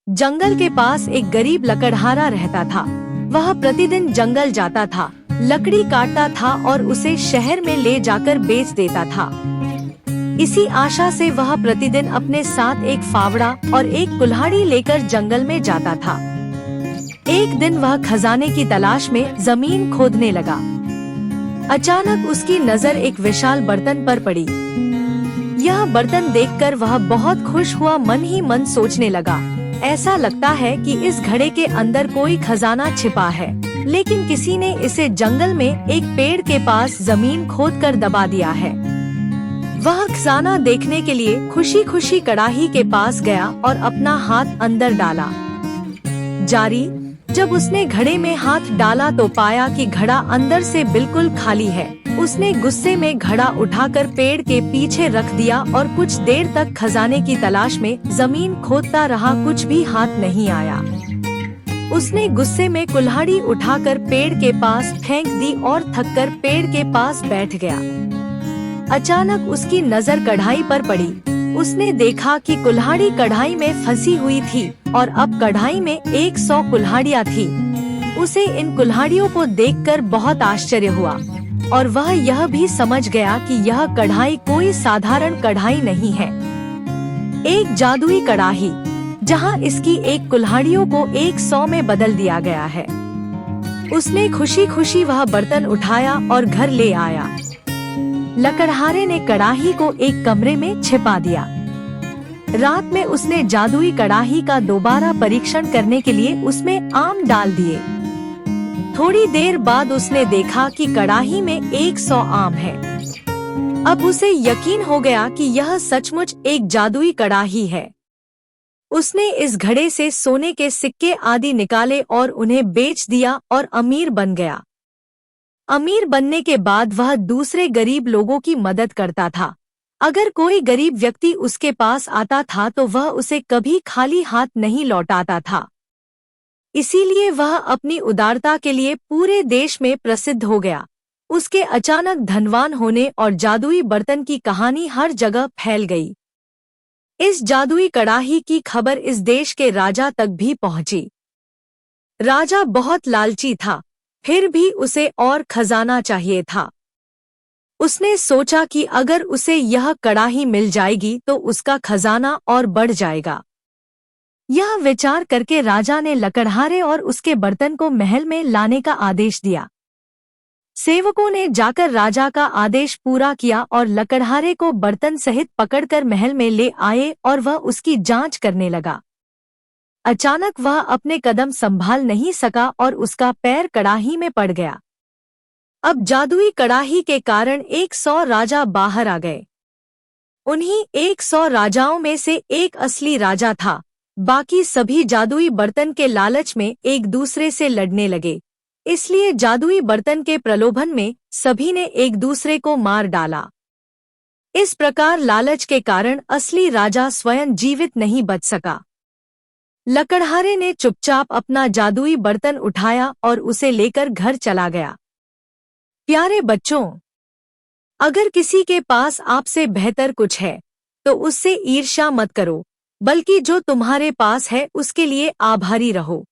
जंगल के पास एक गरीब लकड़हारा रहता था। वह प्रतिदिन जंगल जाता था, लकड़ी काटता था और उसे शहर में ले जाकर बेच देता था। इसी आशा से वह प्रतिदिन अपने साथ एक फावड़ा और एक कुल्हाड़ी लेकर जंगल में जाता था। एक दिन वह खजाने की तलाश में जमीन खोदने लगा। अचानक उसकी नजर एक विशाल बर्तन पर पड़ी। यह बर्तन देखकर वह बहुत खुश हुआ, मन ही मन सोचने लगा, ऐसा लगता है कि इस घड़े के अंदर कोई खजाना छिपा है, लेकिन किसी ने इसे जंगल में एक पेड़ के पास जमीन खोदकर दबा दिया है। वह खजाना देखने के लिए खुशी खुशी कड़ाही के पास गया और अपना हाथ अंदर डाला। जारी जब उसने घड़े में हाथ डाला तो पाया कि घड़ा अंदर से बिल्कुल खाली है। उसने गुस्से में घड़ा उठाकर पेड़ के पीछे रख दिया और कुछ देर तक खजाने की तलाश में जमीन खोदता रहा, कुछ भी हाथ नहीं आया। उसने गुस्से में कुल्हाड़ी उठाकर पेड़ के पास फेंक दी और थककर पेड़ के पास बैठ गया। अचानक उसकी नजर कढ़ाई पर पड़ी। उसने देखा कि कुल्हाड़ी कढ़ाई में फंसी हुई थी और अब कढ़ाई में 100 कुल्हाड़ियाँ थी। उसे इन कुल्हाड़ियों को देखकर बहुत आश्चर्य हुआ और वह यह भी समझ गया कि यह कढ़ाई कोई साधारण कढ़ाई नहीं है, एक जादुई कढ़ाई, जहाँ इसकी एक कुल्हाड़ियों को 100 में बदल दिया गया है। उसने खुशी खुशी वह बर्तन उठाया और घर ले आया। लकड़हारे ने कड़ाही को एक कमरे में छिपा दिया। रात में उसने जादुई कड़ाही का दोबारा परीक्षण करने के लिए उसमें आम डाल दिए। थोड़ी देर बाद उसने देखा कि कड़ाही में 100 आम है। अब उसे यकीन हो गया कि यह सचमुच एक जादुई कड़ाही है। उसने इस घड़े से सोने के सिक्के आदि निकाले और उन्हें बेच दिया और अमीर बन गया। अमीर बनने के बाद वह दूसरे गरीब लोगों की मदद करता था। अगर कोई गरीब व्यक्ति उसके पास आता था तो वह उसे कभी खाली हाथ नहीं लौटाता था। इसीलिए वह अपनी उदारता के लिए पूरे देश में प्रसिद्ध हो गया। उसके अचानक धनवान होने और जादुई बर्तन की कहानी हर जगह फैल गई। इस जादुई कड़ाही की खबर इस देश के राजा तक भी पहुंची। राजा बहुत लालची था, फिर भी उसे और खजाना चाहिए था। उसने सोचा कि अगर उसे यह कड़ाही मिल जाएगी तो उसका खजाना और बढ़ जाएगा। यह विचार करके राजा ने लकड़हारे और उसके बर्तन को महल में लाने का आदेश दिया। सेवकों ने जाकर राजा का आदेश पूरा किया और लकड़हारे को बर्तन सहित पकड़कर महल में ले आए और वह उसकी जांच करने लगा। अचानक वह अपने कदम संभाल नहीं सका और उसका पैर कड़ाही में पड़ गया। अब जादुई कड़ाही के कारण 100 राजा बाहर आ गए। उन्हीं 100 राजाओं में से एक असली राजा था। बाकी सभी जादुई बर्तन के लालच में एक दूसरे से लड़ने लगे। इसलिए जादुई बर्तन के प्रलोभन में सभी ने एक दूसरे को मार डाला। इस प्रकार लालच के कारण असली राजा स्वयं जीवित नहीं बच सका। लकड़हारे ने चुपचाप अपना जादुई बर्तन उठाया और उसे लेकर घर चला गया। प्यारे बच्चों, अगर किसी के पास आपसे बेहतर कुछ है तो उससे ईर्ष्या मत करो, बल्कि जो तुम्हारे पास है उसके लिए आभारी रहो।